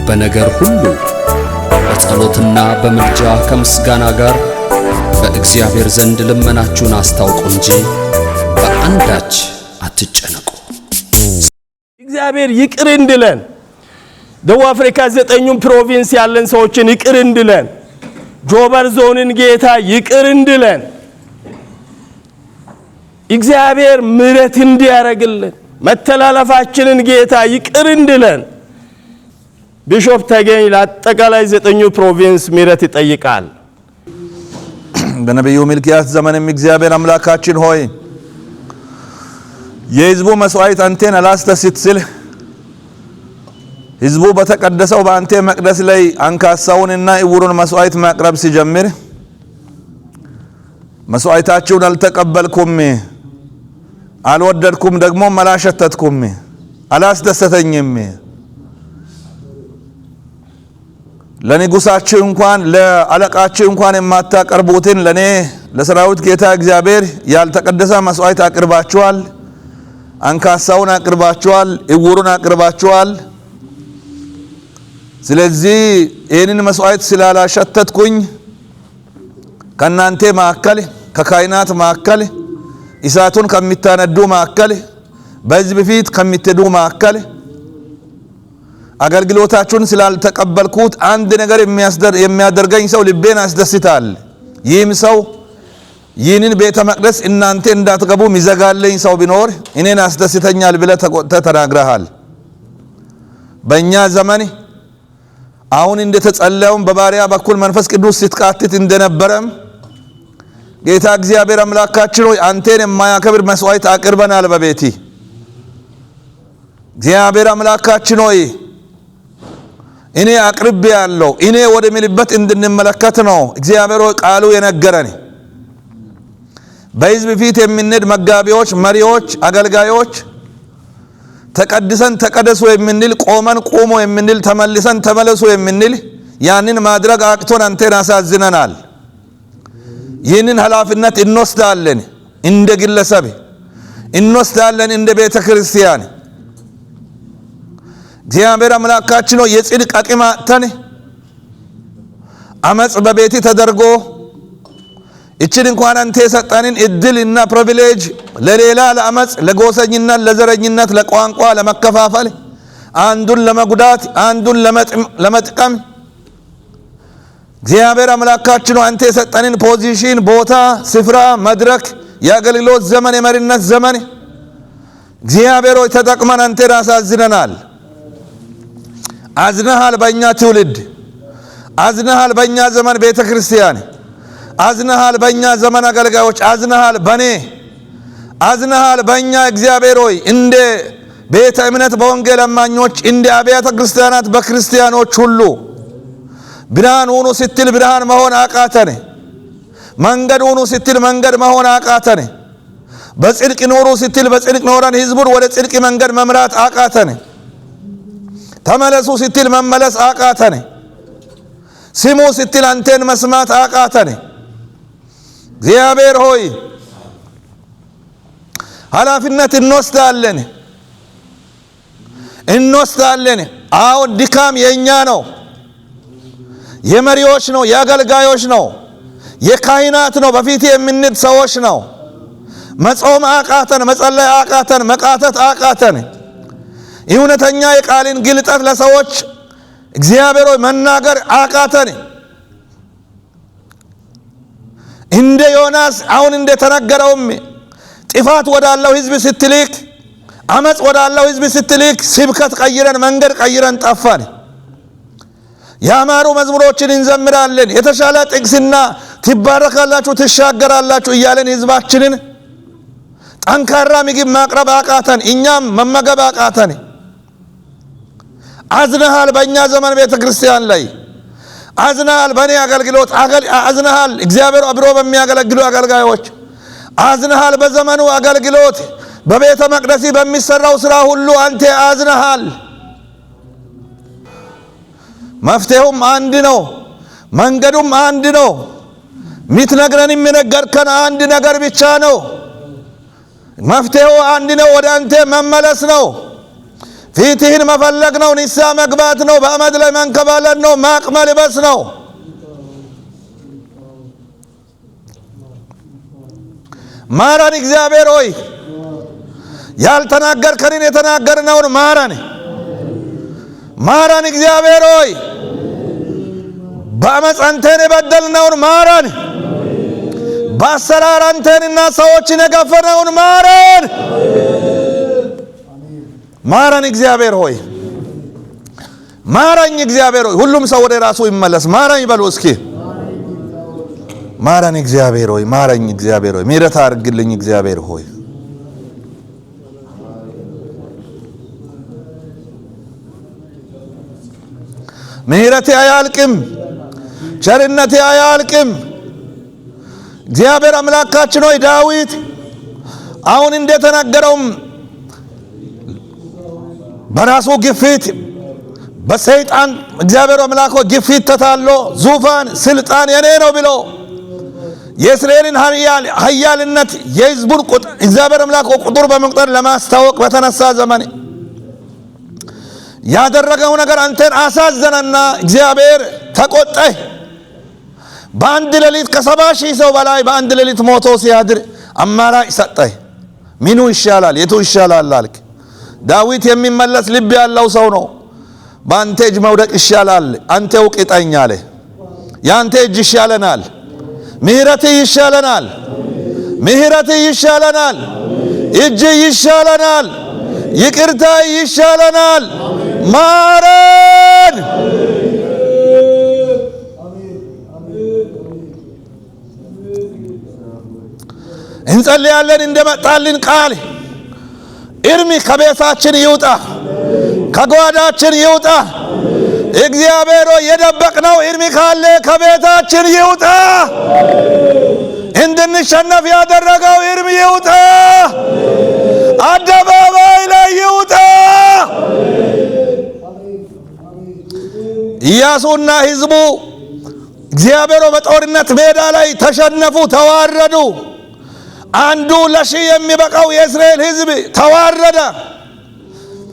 በነገር ሁሉ በጸሎትና በምልጃ ከምስጋና ጋር በእግዚአብሔር ዘንድ ልመናችሁን አስታውቁ እንጂ በአንዳች አትጨነቁ። እግዚአብሔር ይቅር እንድለን ደቡብ አፍሪካ 9ኙም ፕሮቪንስ ያለን ሰዎችን ይቅር እንድለን ጆበር ዞንን ጌታ ይቅር እንድለን እግዚአብሔር ምሕረት እንዲያረግልን መተላለፋችንን ጌታ ይቅር እንድለን ቢሾፕ ተገኝ ለአጠቃላይ 9ኙ ፕሮቪንስ ምሕረት ይጠይቃል። በነቢዩ ሚልክያስ ዘመንም እግዚአብሔር አምላካችን ሆይ የሕዝቡ መስዋዕት አንተን አላስደስት ሲል ሕዝቡ በተቀደሰው በአንተ መቅደስ ላይ አንካሳውንና ዕውሩን መስዋዕት ማቅረብ ሲጀምር መስዋዕታችሁን አልተቀበልኩም፣ አልወደድኩም፣ ደግሞ አላሸተትኩም፣ አላስደሰተኝም፣ ለንጉሳችሁ እንኳን ለአለቃችሁ እንኳን የማታቀርቡትን ለኔ ለሰራዊት ጌታ እግዚአብሔር ያልተቀደሰ መስዋዕት አቅርባችኋል፣ አንካሳውን አቅርባችኋል፣ ዕውሩን አቅርባችኋል። ስለዚህ ይህንን መስዋዕት ስላላሸተትኩኝ ከናንተ ማከል ከካህናት ማከል እሳቱን ከሚታነዱ ማከል በሕዝብ ፊት ከሚትዱ ማከል አገልግሎታችሁን ስላልተቀበልኩት አንድ ነገር የሚያደርገኝ ሰው ልቤን አስደስታል። ይህም ሰው ይህንን ቤተ መቅደስ እናንተ እንዳትገቡ ሚዘጋለኝ ሰው ቢኖር እኔን አስደስተኛል ብለህ ተናግረሃል። በእኛ ዘመን አሁን እንደተጸለየው በባሪያ በኩል መንፈስ ቅዱስ ሲትቃትት እንደነበረም ጌታ እግዚአብሔር አምላካችን ሆይ አንተን የማያከብር መስዋዕት አቅርበናል በቤቲ እግዚአብሔር አምላካችን ሆይ እኔ አቅርቤ ያለው እኔ ወደ ሚልበት እንድንመለከት ነው እግዚአብሔር ቃሉ የነገረን። በሕዝብ ፊት የምንሄድ መጋቢዎች፣ መሪዎች፣ አገልጋዮች ተቀድሰን ተቀደሱ የምንል ቆመን ቁሙ የምንል ተመልሰን ተመለሱ የምንል ያንን ማድረግ አቅቶን አንተን አሳዝነናል። ይህንን ኃላፊነት እንወስዳለን፣ እንደ ግለሰብ እንወስዳለን፣ እንደ ቤተ ክርስቲያን። እግዚአብሔር አምላካችን ሆይ የጽድቅ አቅም አጥተን አመጽ በቤት ተደርጎ እችን እንኳን አንተ የሰጠንን እድልና ፕሪቪሌጅ ለሌላ ለአመጽ ለጎሰኝነት ለዘረኝነት ለቋንቋ ለመከፋፈል አንዱን ለመጉዳት አንዱን ለመጥቀም እግዚአብሔር አምላካችን ሆይ አንተ የሰጠንን ፖዚሽን ቦታ ስፍራ መድረክ የአገልግሎት ዘመን የመሪነት ዘመን እግዚአብሔር ሆይ ተጠቅመን አንተን አሳዝነናል። አዝነሃል በእኛ ትውልድ፣ አዝነሃል በእኛ ዘመን ቤተ ክርስቲያን፣ አዝነሃል በእኛ ዘመን አገልጋዮች፣ አዝነሃል በኔ፣ አዝነሃል በእኛ እግዚአብሔር ሆይ እንደ ቤተ እምነት በወንጌል አማኞች እንደ አብያተ ክርስቲያናት በክርስቲያኖች ሁሉ ብርሃን ሁኑ ስትል ብርሃን መሆን አቃተን። መንገድ ሁኑ ስትል መንገድ መሆን አቃተን። በጽድቅ ኑሩ ስትል በጽድቅ ኖረን ሕዝቡን ወደ ጽድቅ መንገድ መምራት አቃተን። ተመለሱ ስትል መመለስ አቃተን። ስሙ ስትል አንተን መስማት አቃተን። እግዚአብሔር ሆይ ኃላፊነት እንወስዳለን። አዎ ድካም የኛ ነው፣ የመሪዎች ነው፣ የአገልጋዮች ነው፣ የካህናት ነው፣ በፊት የምንድ ሰዎች ነው። መጾም አቃተን፣ መጸለይ አቃተን፣ መቃተት አቃተን። እውነተኛ የቃልን ግልጠት ለሰዎች እግዚአብሔር ሆይ መናገር አቃተን። እንደ ዮናስ አሁን እንደተነገረውም ጥፋት ወዳለው ሕዝብ ስትልክ አመጽ ወዳለው ሕዝብ ስትልክ ስብከት ቀይረን መንገድ ቀይረን ጠፋን። ያማሩ መዝሙሮችን እንዘምራለን፣ የተሻለ ጥቅስና ትባረካላችሁ ትሻገራላችሁ እያለን ሕዝባችንን ጠንካራ ምግብ ማቅረብ አቃተን፣ እኛም መመገብ አቃተን። አዝነሃል በእኛ ዘመን ቤተ ክርስቲያን ላይ፣ አዝነሃል በእኔ አገልግሎት፣ አዝነሃል እግዚአብሔር አብሮ በሚያገለግሉ አገልጋዮች፣ አዝነሃል በዘመኑ አገልግሎት በቤተ መቅደስ በሚሰራው ሥራ ሁሉ አንተ አዝነሃል። መፍትሄውም አንድ ነው፣ መንገዱም አንድ ነው። ሚትነግረን የሚነገርከን አንድ ነገር ብቻ ነው። መፍትሄው አንድ ነው፣ ወደ አንተ መመለስ ነው። ፊትህን መፈለግ ነው። ንስሐ መግባት ነው። በአመድ ላይ መንከባለል ነው። ማቅ መልበስ ነው። ማረን እግዚአብሔር ሆይ። ያልተናገርከንን የተናገርነውን ማረን። ማረን እግዚአብሔር ሆይ። በአመፅ አንተን የበደልነውን ማረን። በአሰራር አንተንና ሰዎችን የገፈነውን ማረን። ማረን እግዚአብሔር ሆይ። ማረኝ እግዚአብሔር ሆይ። ሁሉም ሰው ወደ ራሱ ይመለስ። ማረኝ በሉ እስኪ። ማረን እግዚአብሔር ሆይ። ማረኝ እግዚአብሔር ሆይ። ምሕረት አድርግልኝ እግዚአብሔር ሆይ። ምሕረቴ አያልቅም፣ ቸርነቴ አያልቅም። እግዚአብሔር አምላካችን ሆይ ዳዊት አሁን እንደተናገረውም በራሱ ግፊት በሰይጣን እግዚአብሔር አምላክ ሆይ ግፊት ተታሎ ዙፋን ስልጣን የኔ ነው ብሎ የእስራኤልን ኃያልነት የሕዝቡን ቁጥር እግዚአብሔር አምላክ ቁጥር በመቁጠር ለማስታወቅ በተነሳ ዘመን ያደረገው ነገር አንተን አሳዘነና እግዚአብሔር ተቆጣ። በአንድ ሌሊት ከ70,000 ሰው በላይ በአንድ ሌሊት ሞቶ ሲያድር አማራጭ ሰጠህ። ምኑ ይሻላል? የቱ ይሻላል አልክ። ዳዊት የሚመለስ ልብ ያለው ሰው ነው። በአንተ እጅ መውደቅ ይሻላል፣ አንተው ቅጠኝ አለ። ያንተ እጅ ይሻለናል፣ ምሕረት ይሻለናል፣ ምሕረት ይሻለናል፣ እጅ ይሻለናል፣ ይቅርታ ይሻለናል። ማረን። እንጸልያለን እንደመጣልን ቃል እርም ከቤታችን ይውጣ፣ ከጓዳችን ይውጣ። እግዚአብሔር ሆይ የደበቅነው እርም ካለ ከቤታችን ይውጣ። እንድንሸነፍ ያደረገው እርም ይውጣ፣ አደባባይ ላይ ይውጣ። ኢያሱና ሕዝቡ እግዚአብሔር በጦርነት ሜዳ ላይ ተሸነፉ፣ ተዋረዱ። አንዱ ለ1000 የሚበቃው የእስራኤል ሕዝብ ተዋረደ።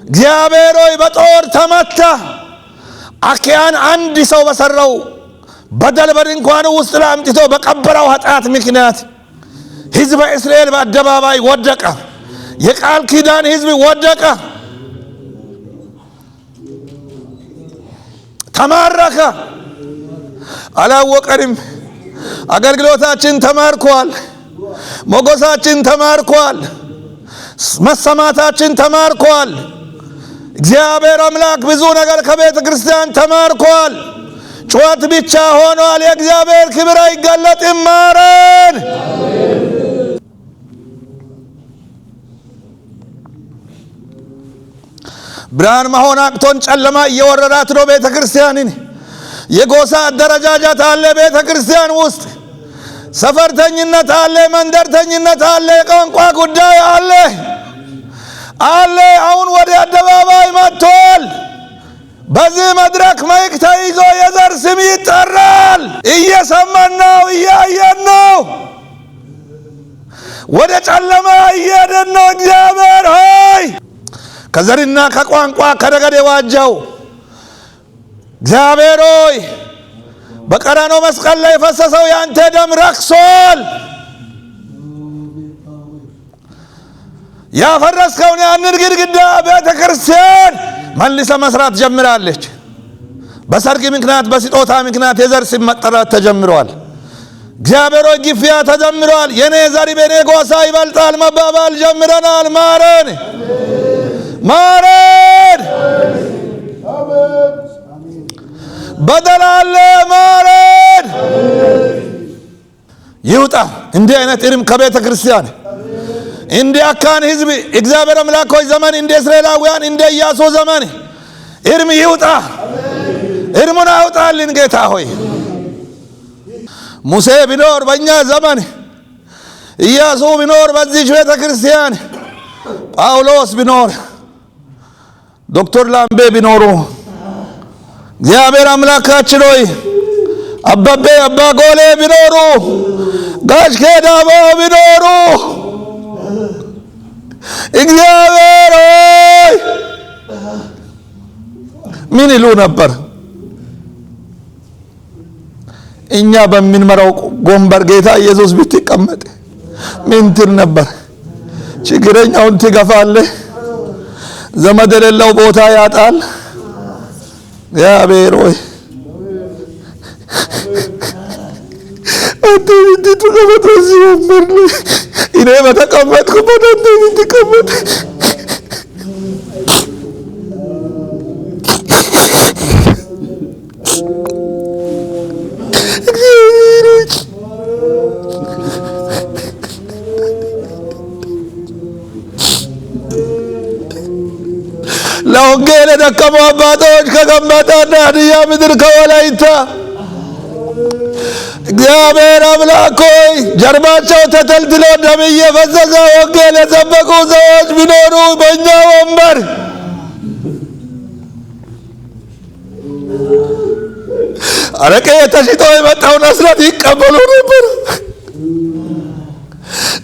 እግዚአብሔር ሆይ በጦር ተመታ። አኪያን አንድ ሰው በሰራው በደል በድንኳኑ ውስጥ አምጥቶ በቀበረው ኃጢአት ምክንያት ሕዝበ እስራኤል በአደባባይ ወደቀ። የቃል ኪዳን ሕዝብ ወደቀ፣ ተማረከ። አላወቀንም። አገልግሎታችን ተማርኳል፣ ሞገሳችን ተማርኳል፣ መሰማታችን ተማርኳል። እግዚአብሔር አምላክ ብዙ ነገር ከቤተ ክርስቲያን ተማርኳል። ጩኸት ብቻ ሆኗል። የእግዚአብሔር ክብር አይገለጥም። ማረን። ብርሃን መሆን አቅቶን ጨለማ እየወረራት ነው ቤተ ክርስቲያንን። የጎሳ አደረጃጀት አለ ቤተ ክርስቲያን ውስጥ፣ ሰፈርተኝነት አለ፣ መንደርተኝነት አለ፣ የቋንቋ ጉዳይ አለ አለ። አሁን ወደ አደባባይ መጥቷል። በዚህ መድረክ ማይክ ተይዞ የዘር ስም ይጠራል። እየሰማን ነው፣ እያየን ነው። ወደ ጨለማ እየሄድን ነው። እግዚአብሔር ሆይ ከዘርና ከቋንቋ ከነገድ የዋጀው እግዚአብሔር ሆይ በቀራንዮ መስቀል ላይ የፈሰሰው ያንተ ደም ረክሷል። ያፈረስከውን ያንን ግድግዳ ቤተ ክርስቲያን መልሰ መስራት ጀምራለች። በሰርግ ምክንያት በስጦታ ምክንያት የዘር ስም መጠራት ተጀምሯል። እግዚአብሔር ሆይ ግፊያ ተጀምሯል። የኔ ዘር በኔ ጎሳ ይበልጣል መባባል ጀምረናል። ማረን፣ ማረን። በደል አለ፣ ማረን። ይውጣ እንዲህ አይነት እርም ከቤተ ክርስቲያን። እንደ አካን ሕዝብ እግዚአብሔር አምላክ ሆይ ዘመን እንደ እስራኤላውያን እንደ ኢያሱ ዘመን እርም ይውጣ። እርሙን አውጣልን ጌታ ሆይ። ሙሴ ቢኖር በእኛ ዘመን፣ ኢያሱ ቢኖር በዚህ ቤተ ክርስቲያን፣ ጳውሎስ ቢኖር፣ ዶክተር ላምቤ ቢኖሩ፣ እግዚአብሔር አምላካችን ሆይ አባቤ አባ ጎሌ ቢኖሩ፣ ጋሽ ኬዳባ ቢኖሩ፣ እግዚአብሔር ሆይ ምን ይሉ ነበር? እኛ በምንመራው ጎንበር ጌታ ኢየሱስ ብትቀመጥ ምን ትል ነበር? ችግረኛውን ትገፋለህ፣ ዘመድ የሌለው ቦታ ያጣል። እግዚአብሔር ሆይ አንተ እንድትቀመጥ በዚህ ወንበር ላይ እኔ በተቀመጥኩበት አንተ እንድትቀመጥ ለወንጌል የደከሙ አባቶች ከከምባታና ሀዲያ ምድር ከወላይታ እግዚአብሔር አምላክ ሆይ ጀርባቸው ተተልትሎ ደም እየፈሰሰ ወንጌል የሰበኩ ሰዎች ቢኖሩ በእኛ ወንበር አረቄ ተሽጦ የመጣውን አስራት ይቀበሉ ነበር።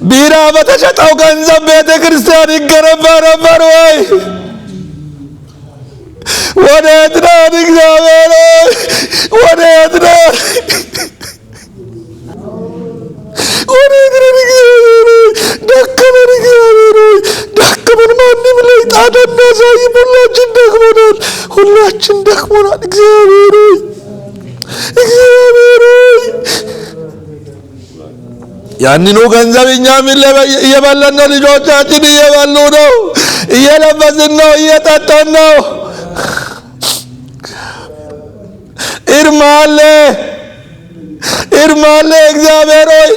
ቢራ በተሸጠው ገንዘብ ቤተ ክርስቲያን ይገነባ ነበር ወይ? ወዴት ነን እግዚአብሔር ሆይ? ወዴት ነን? ወዴት ነን እግዚአብሔር ሆይ? ደከመን እግዚአብሔር ሆይ ደከመን። ማንም ላይ ጣት እንዳያሳይም ሁላችን ደክሞናል እግዚአብሔር ሆይ እግዚአብሔር ሆይ ያንኑ ገንዘብ እኛም እየበላን ነው፣ ልጆቻችን እየበሉ ነው፣ እየለበስን ነው፣ እየጠጣን ነው። እርም አለ እግዚአብሔር ሆይ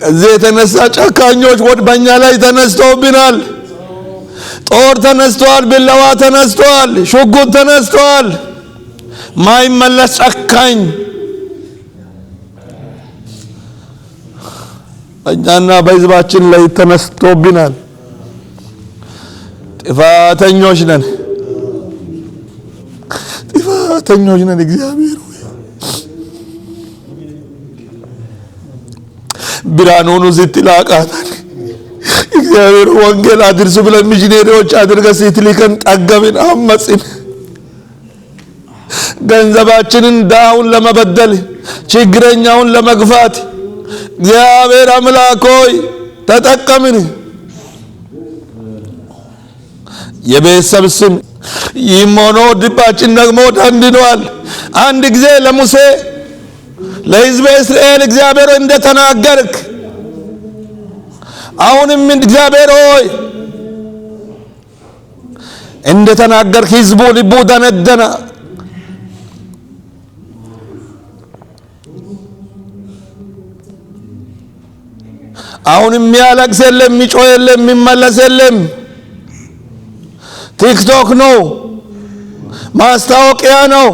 ከዚህ የተነሳ ጨካኞች በእኛ ላይ ተነስተውብናል። ጦር ተነስተዋል፣ ቢላዋ ተነስተዋል፣ ሽጉጥ ተነስተዋል። ማይመለስ ጨካኝ በእኛና በሕዝባችን ላይ ተነስተውብናል። ጥፋተኞች ነን እግዚአብሔር ብርሃኑን ስትላቃታል እግዚአብሔር ወንጌል አድርሱ ብለን ሚሽነሪዎች አድርገህ ስትልከን ጠገብን፣ አመጽን። ገንዘባችንን ዳውን ለመበደል ችግረኛውን ለመግፋት እግዚአብሔር አምላክ ሆይ ተጠቀምን። የቤተሰብ ስም ይሞኖ ድባችን ደግሞ ደንድኗል። አንድ ጊዜ ለሙሴ ለሕዝበ እስራኤል እግዚአብሔር እንደተናገርክ አሁንም እግዚአብሔር ሆይ እንደተናገርክ ሕዝቡ ልቡ ደነደነ። አሁንም የሚያለቅስ የለም፣ የሚጮህ የለም፣ የሚመለስ የለም። ቲክቶክ ነው፣ ማስታወቂያ ነው፣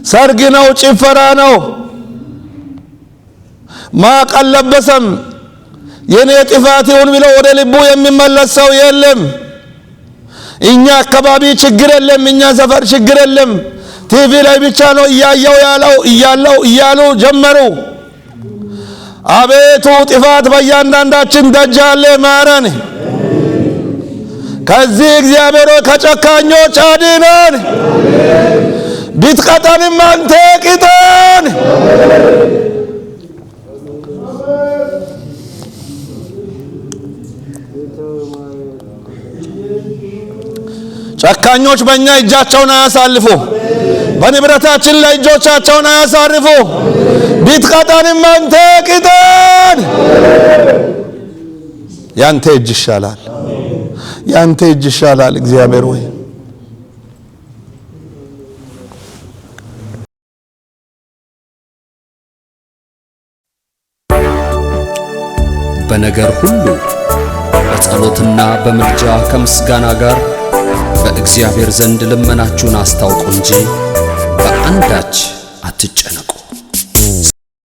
ሰርግ ነው፣ ጭፈራ ነው። ማቅ አልለበሰም። የኔ ጥፋት ይሁን ብሎ ወደ ልቡ የሚመለስ ሰው የለም። እኛ አካባቢ ችግር የለም፣ እኛ ሰፈር ችግር የለም፣ ቲቪ ላይ ብቻ ነው እያለው እያሉ ጀመሩ። አቤቱ ጥፋት በእያንዳንዳችን ደጅ አለ፣ ማረን። ከዚህ እግዚአብሔር ከጨካኞች አድነን። ቢትቀጠንም አንተ ቅጠን። ጨካኞች በእኛ እጃቸውን አያሳልፉ፣ በንብረታችን ላይ እጆቻቸውን አያሳርፉ። ቢትቀጠንም አንተ ቅጠን። ያንተ እጅ ይሻላል፣ ያንተ እጅ ይሻላል እግዚአብሔር ሆይ። በነገር ሁሉ በጸሎትና በምልጃ ከምስጋና ጋር በእግዚአብሔር ዘንድ ልመናችሁን አስታውቁ እንጂ በአንዳች አትጨነቁ።